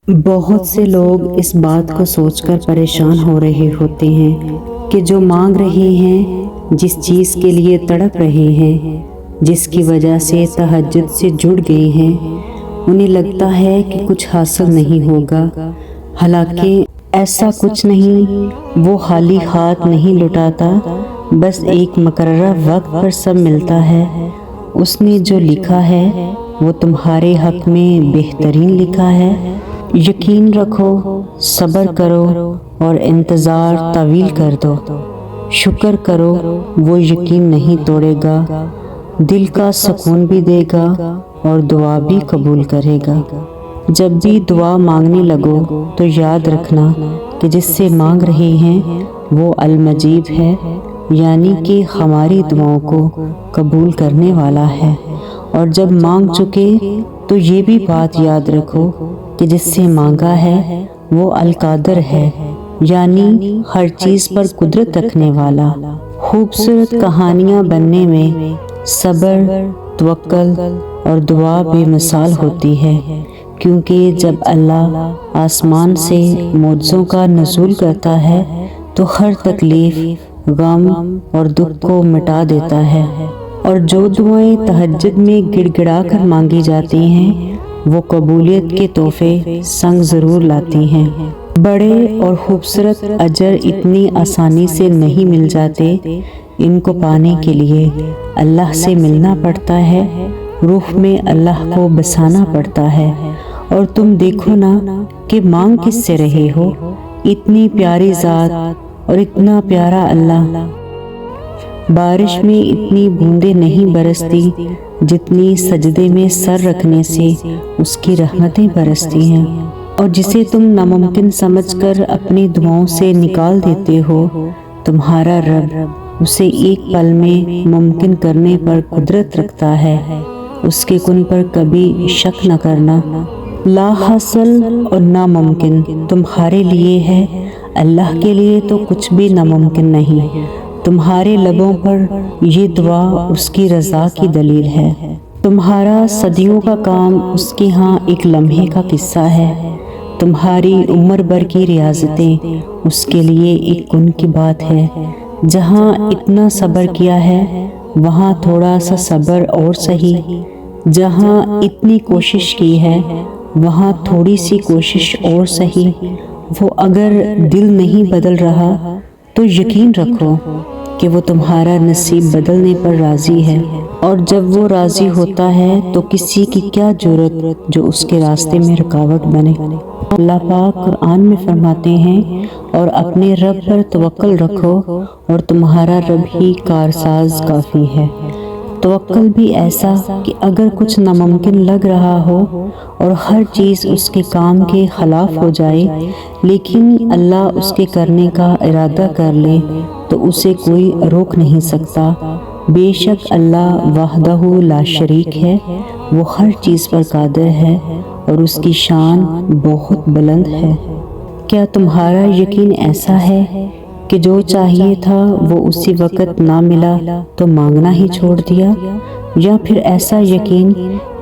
بہت سے لوگ اس بات کو سوچ کر پریشان ہو رہے ہوتے ہیں کہ جو مانگ رہے ہیں، جس چیز کے لیے تڑپ رہے ہیں، جس کی وجہ سے تہجد سے جڑ گئے ہیں، انہیں لگتا ہے کہ کچھ حاصل نہیں ہوگا۔ حالانکہ ایسا کچھ نہیں، وہ خالی ہاتھ نہیں لٹاتا، بس ایک مقررہ وقت پر سب ملتا ہے۔ اس نے جو لکھا ہے وہ تمہارے حق میں بہترین لکھا ہے۔ یقین رکھو، صبر کرو اور انتظار طویل کر دو۔ شکر کرو، وہ یقین نہیں توڑے گا، دل کا سکون بھی دے گا اور دعا بھی قبول کرے گا۔ جب بھی دعا مانگنے لگو تو یاد رکھنا کہ جس سے مانگ رہے ہیں وہ المجیب ہے، یعنی کہ ہماری دعاؤں کو قبول کرنے والا ہے۔ اور جب مانگ چکے تو یہ بھی بات یاد رکھو کہ جس سے مانگا ہے وہ القادر ہے، یعنی ہر چیز پر قدرت رکھنے والا۔ خوبصورت کہانیاں بننے میں صبر، توکل اور دعا بے مثال ہوتی ہے، کیونکہ جب اللہ آسمان سے معجزوں کا نزول کرتا ہے تو ہر تکلیف، غم اور دکھ کو مٹا دیتا ہے۔ اور جو دعائیں تہجد میں گڑ گڑا کر مانگی جاتی ہیں وہ قبولیت کے تحفے سنگ ضرور لاتی ہیں۔ بڑے اور خوبصورت اجر اتنی آسانی سے نہیں مل جاتے، ان کو پانے کے لیے اللہ سے ملنا پڑتا ہے، روح میں اللہ کو بسانا پڑتا ہے۔ اور تم دیکھو نا کہ مانگ کس سے رہے ہو، اتنی پیاری ذات اور اتنا پیارا اللہ۔ بارش میں اتنی بوندیں نہیں برستی جتنی سجدے میں سر رکھنے سے اس کی رحمتیں برستی ہیں۔ اور جسے تم ناممکن سمجھ کر اپنی دعاؤں سے نکال دیتے ہو، تمہارا رب اسے ایک پل میں ممکن کرنے پر قدرت رکھتا ہے۔ اس کے کن پر کبھی شک نہ کرنا۔ لا حاصل اور ناممکن تمہارے لیے ہے، اللہ کے لیے تو کچھ بھی ناممکن نہیں۔ تمہارے لبوں پر یہ دعا اس کی رضا کی دلیل ہے۔ تمہارا صدیوں کا کام اس کے ہاں ایک لمحے کا قصہ ہے۔ تمہاری عمر بھر کی ریاضتیں اس کے لیے ایک کن کی بات ہے۔ جہاں اتنا صبر کیا ہے وہاں تھوڑا سا صبر اور سہی، جہاں اتنی کوشش کی ہے وہاں تھوڑی سی کوشش اور سہی۔ وہ اگر دل نہیں بدل رہا تو یقین رکھو کہ وہ تمہارا نصیب بدلنے پر راضی ہے۔ اور جب وہ راضی ہوتا ہے تو کسی کی کیا جرأت جو اس کے راستے میں رکاوٹ بنے۔ اللہ پاک قرآن میں فرماتے ہیں، اور اپنے رب پر توکل رکھو اور تمہارا رب ہی کارساز کافی ہے۔ توکل بھی ایسا کہ اگر کچھ ناممکن لگ رہا ہو اور ہر چیز اس کے کام کے خلاف ہو جائے، لیکن اللہ اس کے کرنے کا ارادہ کر لے تو اسے کوئی روک نہیں سکتا۔ بے شک اللہ وحدہ لا شریک ہے، وہ ہر چیز پر قادر ہے اور اس کی شان بہت بلند ہے۔ کیا تمہارا یقین ایسا ہے کہ جو چاہیے تھا وہ اسی وقت نہ ملا تو مانگنا ہی چھوڑ دیا؟ یا پھر ایسا یقین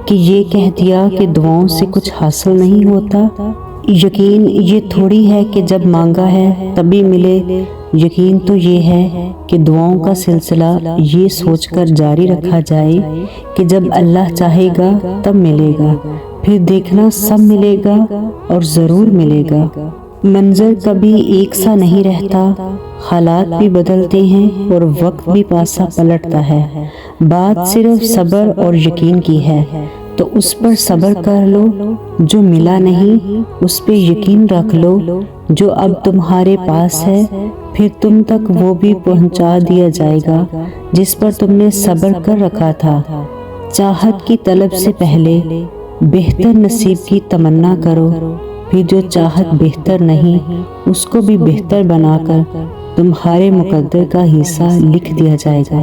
کہ یہ کہہ دیا کہ دعاؤں سے کچھ حاصل نہیں ہوتا؟ یقین یہ تھوڑی ہے کہ جب مانگا ہے تبھی ملے۔ یقین تو یہ ہے کہ دعاؤں کا سلسلہ یہ سوچ کر جاری رکھا جائے کہ جب اللہ چاہے گا تب ملے گا، پھر دیکھنا سب ملے گا اور ضرور ملے گا۔ منظر کبھی ایک سا نہیں رہتا، حالات بھی بدلتے ہیں اور وقت بھی پاسا پلٹتا ہے۔ بات صرف صبر اور یقین کی ہے، تو اس پر صبر کر لو۔ جو ملا نہیں اس پہ یقین رکھ لو۔ جو اب تمہارے پاس ہے پھر تم تک وہ بھی پہنچا دیا جائے گا جس پر تم نے صبر کر رکھا تھا۔ چاہت کی طلب سے پہلے بہتر نصیب کی تمنا کرو، پھر جو چاہت بہتر نہیں اس کو بھی بہتر بنا کر تمہارے مقدر کا حصہ لکھ دیا جائے گا۔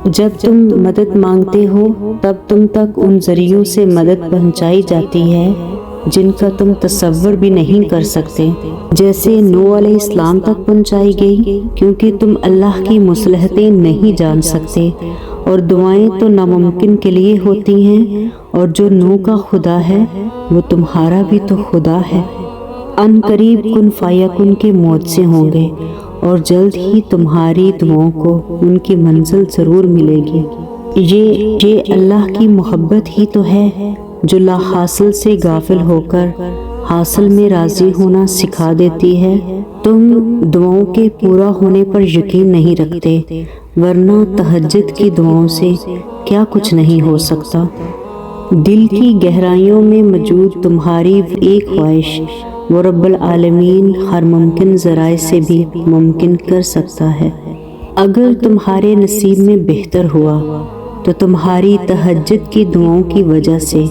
جب تم مدد مانگتے ہو تب تم تک ان ذریعوں سے مدد پہنچائی جاتی ہے جن کا تم تصور بھی نہیں کر سکتے، جیسے نوح علیہ السلام تک پہنچائی گئی، کیونکہ تم اللہ کی مصلحتیں نہیں جان سکتے، اور دعائیں تو ناممکن کے لیے ہوتی ہیں، اور جو نوح کا خدا ہے وہ تمہارا بھی تو خدا ہے۔ ان قریب کن فیکن کے معجزے ہوں گے، اور جلد ہی تمہاری دعاؤں کو ان کی منزل ضرور ملے گی۔ یہ اللہ کی محبت ہی تو ہے جو لا حاصل سے غافل ہو کر حاصل میں راضی ہونا سکھا دیتی ہے۔ تم دعاؤں کے پورا ہونے پر یقین نہیں رکھتے، ورنہ تہجد کی دعاؤں سے کیا کچھ نہیں ہو سکتا۔ دل کی گہرائیوں میں موجود تمہاری ایک خواہش وہ رب العالمین ہر ممکن ذرائع سے بھی ممکن کر سکتا ہے۔ اگر تمہارے نصیب میں بہتر ہوا تو تمہاری تہجد کی دعاؤں کی وجہ سے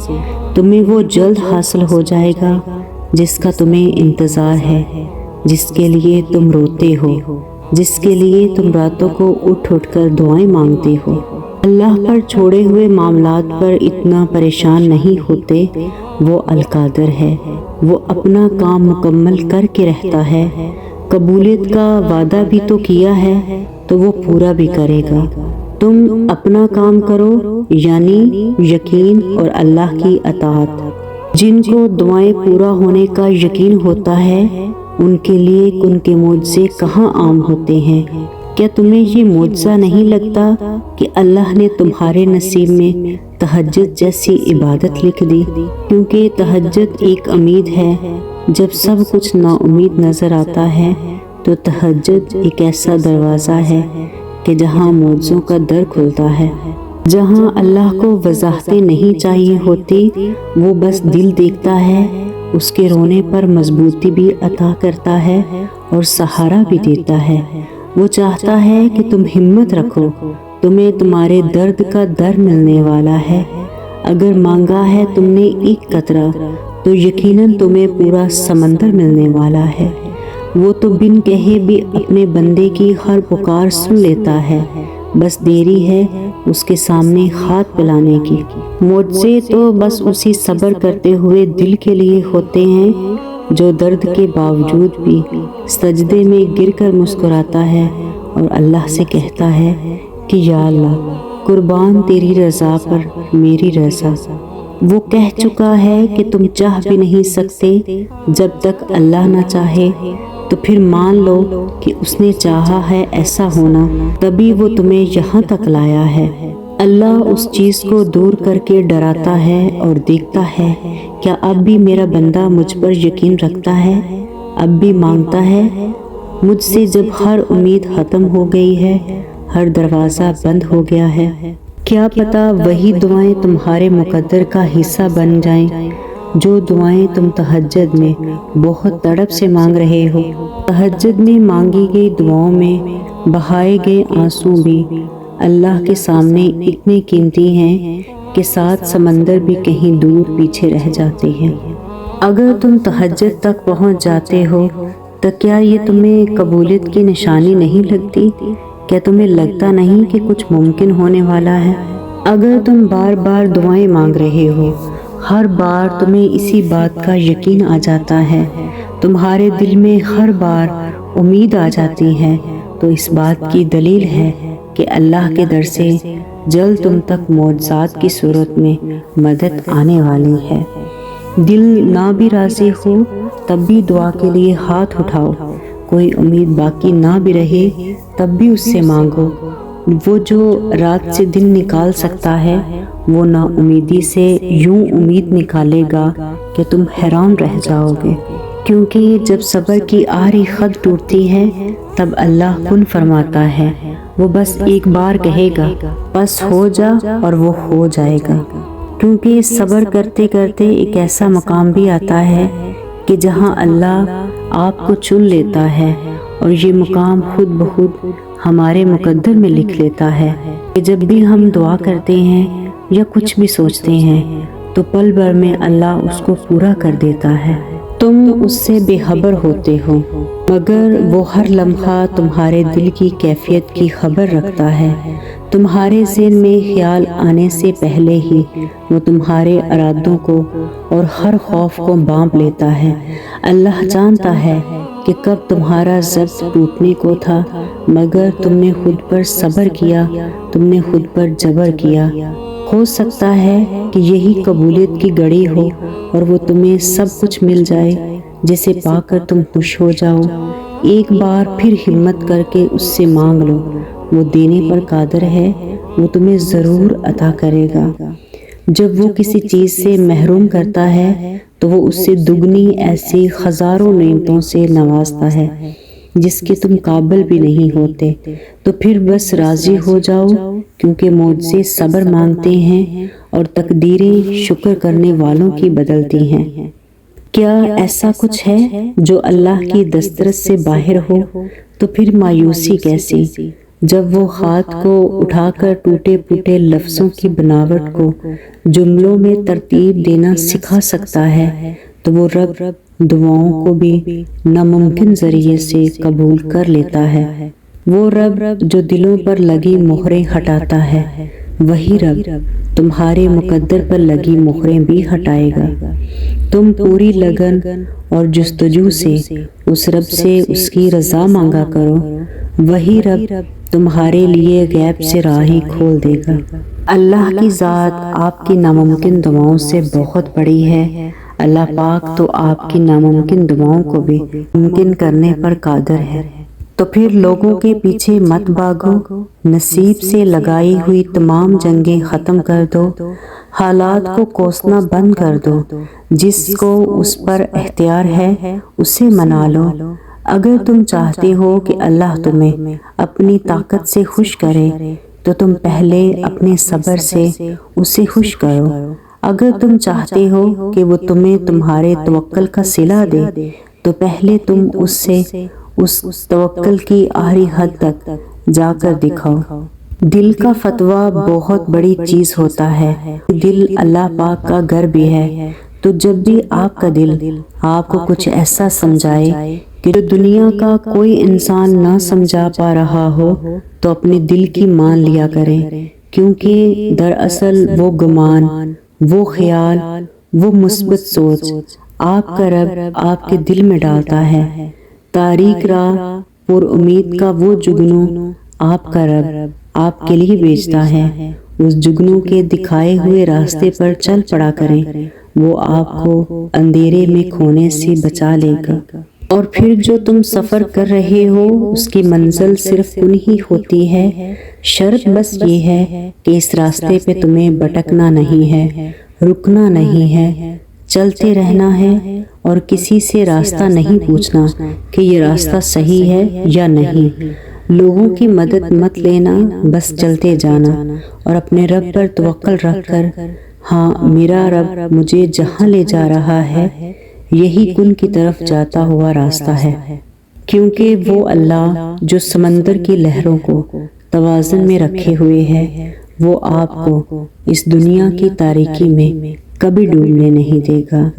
تمہیں وہ جلد حاصل ہو جائے گا جس کا تمہیں انتظار ہے، جس کے لیے تم روتے ہو، جس کے لیے تم راتوں کو اٹھ اٹھ کر دعائیں مانگتے ہو۔ اللہ پر چھوڑے ہوئے معاملات پر اتنا پریشان نہیں ہوتے، وہ القادر ہے، وہ اپنا کام مکمل کر کے رہتا ہے۔ قبولیت کا وعدہ بھی تو کیا ہے تو وہ پورا بھی کرے گا۔ تم اپنا کام کرو، یعنی یقین اور اللہ کی اطاعت۔ جن کو دعائیں پورا ہونے کا یقین ہوتا ہے ان کے لیے ان کے معجزے کہاں عام ہوتے ہیں۔ کیا تمہیں یہ معجزہ نہیں لگتا کہ اللہ نے تمہارے نصیب میں تہجد جیسی عبادت لکھ دی؟ کیونکہ تہجد ایک امید ہے۔ جب سب کچھ نا امید نظر آتا ہے تو تہجد ایک ایسا دروازہ ہے کہ جہاں معجزوں کا در کھلتا ہے۔ جہاں اللہ کو وضاحتیں نہیں چاہیے ہوتی، وہ بس دل دیکھتا ہے، اس کے رونے پر مضبوطی بھی عطا کرتا ہے اور سہارا بھی دیتا ہے۔ وہ چاہتا ہے کہ تم ہمت رکھو، تمہیں تمہارے درد کا در ملنے والا ہے۔ اگر مانگا ہے تم نے ایک قطرہ تو یقیناً تمہیں پورا سمندر ملنے والا ہے۔ وہ تو بن کہے بھی اپنے بندے کی ہر پکار سن لیتا ہے، بس دیری ہے اس کے سامنے ہاتھ پلانے کی۔ معجزے تو بس اسی صبر کرتے ہوئے دل کے لیے ہوتے ہیں جو درد کے باوجود بھی سجدے میں گر کر مسکراتا ہے اور اللہ سے کہتا ہے کہ یا اللہ، قربان تیری رضا پر میری رضا۔ وہ کہہ چکا ہے کہ تم چاہ بھی نہیں سکتے جب تک اللہ نہ چاہے، تو پھر مان لو کہ اس نے چاہا ہے ایسا ہونا، تبھی وہ تمہیں یہاں تک لایا ہے۔ اللہ اس چیز کو دور کر کے ڈراتا ہے اور دیکھتا ہے کیا اب بھی میرا بندہ مجھ پر یقین رکھتا ہے، اب بھی مانگتا ہے مجھ سے۔ جب ہر امید ختم ہو گئی ہے، ہر دروازہ بند ہو گیا ہے، کیا پتہ وہی دعائیں تمہارے مقدر کا حصہ بن جائیں جو دعائیں تم تہجد میں بہت تڑپ سے مانگ رہے ہو۔ تہجد میں مانگی گئی دعاؤں میں بہائے گئے آنسو بھی اللہ کے سامنے اتنے قیمتی ہیں کہ 7 سمندر بھی کہیں دور پیچھے رہ جاتے ہیں۔ اگر تم تہجد تک پہنچ جاتے ہو تو کیا یہ تمہیں قبولیت کی نشانی نہیں لگتی؟ کیا تمہیں لگتا نہیں کہ کچھ ممکن ہونے والا ہے؟ اگر تم بار بار دعائیں مانگ رہے ہو، ہر بار تمہیں اسی بات کا یقین آ جاتا ہے، تمہارے دل میں ہر بار امید آ جاتی ہے، تو اس بات کی دلیل ہے کہ اللہ کے در سے جلد تم تک معجزات کی صورت میں مدد آنے والی ہے۔ دل نہ بھی راضی ہو تب بھی دعا کے لیے ہاتھ اٹھاؤ، کوئی امید باقی نہ بھی رہے تب بھی اس سے مانگو۔ وہ جو رات سے دن نکال سکتا ہے وہ نا امیدی سے یوں امید نکالے گا کہ تم حیران رہ جاؤ گے، کیونکہ جب صبر کی آری خد ٹوٹتی ہے تب اللہ کن فرماتا ہے، وہ بس ایک بار کہے گا بس ہو جا اور وہ ہو جائے گا۔ کیونکہ صبر کرتے کرتے ایک ایسا مقام بھی آتا ہے کہ جہاں اللہ آپ کو چن لیتا ہے، اور یہ مقام خود بخود ہمارے مقدر میں لکھ لیتا ہے کہ جب بھی ہم دعا کرتے ہیں یا کچھ بھی سوچتے ہیں تو پل بھر میں اللہ اس کو پورا کر دیتا ہے۔ تم اس سے بے خبر ہوتے ہو، مگر وہ ہر لمحہ تمہارے دل کی کیفیت کی خبر رکھتا ہے۔ تمہارے ذہن میں خیال آنے سے پہلے ہی وہ تمہارے ارادوں کو اور ہر خوف کو بانپ لیتا ہے۔ اللہ جانتا ہے کہ کب تمہارا ضبط ٹوٹنے کو تھا، مگر تم نے خود پر صبر کیا، تم نے خود پر جبر کیا۔ ہو سکتا ہے کہ یہی قبولیت کی گھڑی ہو اور وہ تمہیں سب کچھ مل جائے جسے پا کر تم خوش ہو جاؤ۔ ایک بار پھر ہمت کر کے اس سے مانگ لو، وہ دینے پر قادر ہے، وہ تمہیں ضرور عطا کرے گا۔ جب وہ کسی چیز سے محروم کرتا ہے تو وہ اس سے دگنی ایسی ہزاروں نعمتوں سے نوازتا ہے جس کے تم قابل بھی نہیں ہوتے۔ تو پھر بس راضی ہو جاؤ، کیونکہ معجزے صبر مانگتے ہیں اور تقدیریں شکر کرنے والوں کی بدلتی ہیں۔ کیا ایسا کچھ ہے جو اللہ کی دسترس سے باہر ہو؟ تو پھر مایوسی کیسی؟ جب وہ ہاتھ کو اٹھا کر ٹوٹے پھوٹے لفظوں کی بناوٹ کو جملوں میں ترتیب دینا سکھا سکتا ہے تو وہ رب دعاؤں کو بھی ناممکن ذریعے سے قبول کر لیتا ہے۔ وہ رب جو دلوں پر لگی مہریں ہٹاتا ہے، وہی رب تمہارے مقدر پر لگی مہریں بھی ہٹائے گا۔ تم پوری لگن اور جستجو سے اس رب سے اس کی رضا مانگا کرو، وہی رب تمہارے لیے غیب سے راہیں کھول دے گا۔ اللہ کی ذات آپ کی ناممکن دعاؤں سے بہت بڑی ہے۔ اللہ پاک تو آپ کی ناممکن دعاؤں کو بھی ممکن کرنے پر قادر ہے۔ تو پھر لوگوں کے پیچھے مت بھاگو، نصیب سے لگائی ہوئی تمام جنگیں ختم کر دو، حالات کو کوسنا بند کر دو۔ جس کو اس پر اختیار ہے اسے منا لو۔ اگر تم چاہتے ہو کہ اللہ تمہیں اپنی طاقت سے خوش کرے تو تم پہلے اپنے صبر سے اسے خوش کرو۔ اگر تم چاہتے ہو کہ وہ تمہیں تمہارے توکل کا صلہ دے تو پہلے تم اس سے اس توکل کی آخری حد تک جا کر دکھاؤ۔ دل کا فتویٰ بہت بڑی چیز ہوتا ہے۔ دل اللہ پاک کا گھر بھی ہے، تو جب بھی آپ کا دل آپ کو کچھ ایسا سمجھائے کہ جو دنیا کا کوئی انسان نہ سمجھا پا رہا ہو تو اپنے دل کی مان لیا کریں، کیونکہ دراصل وہ گمان، وہ خیال، وہ مثبت سوچ آپ کا رب آپ کے دل میں ڈالتا ہے۔ تاریک راہ پر امید کا وہ جگنو آپ کا رب آپ کے لیے بھیجتا ہے۔ اس جگنو کے دکھائے ہوئے راستے پر چل پڑا کریں، وہ آپ کو اندھیرے میں کھونے سے بچا لے گا۔ اور پھر جو تم سفر کر رہے ہو اس کی منزل صرف تم ہی ہوتی ہے۔ شرط بس یہ ہے کہ اس راستے پہ تمہیں بھٹکنا نہیں ہے، رکنا نہیں ہے، چلتے رہنا ہے اور کسی سے راستہ نہیں پوچھنا کہ یہ راستہ صحیح ہے یا نہیں۔ لوگوں کی مدد مت لینا، بس چلتے جانا اور اپنے رب پر توکل رکھ کر، ہاں میرا رب مجھے جہاں لے جا رہا ہے یہی کن کی طرف جاتا ہوا راستہ ہے، کیونکہ وہ اللہ جو سمندر کی لہروں کو توازن میں رکھے ہوئے ہے، وہ آپ کو اس دنیا کی تاریکی میں کبھی ڈوبنے نہیں دے گا۔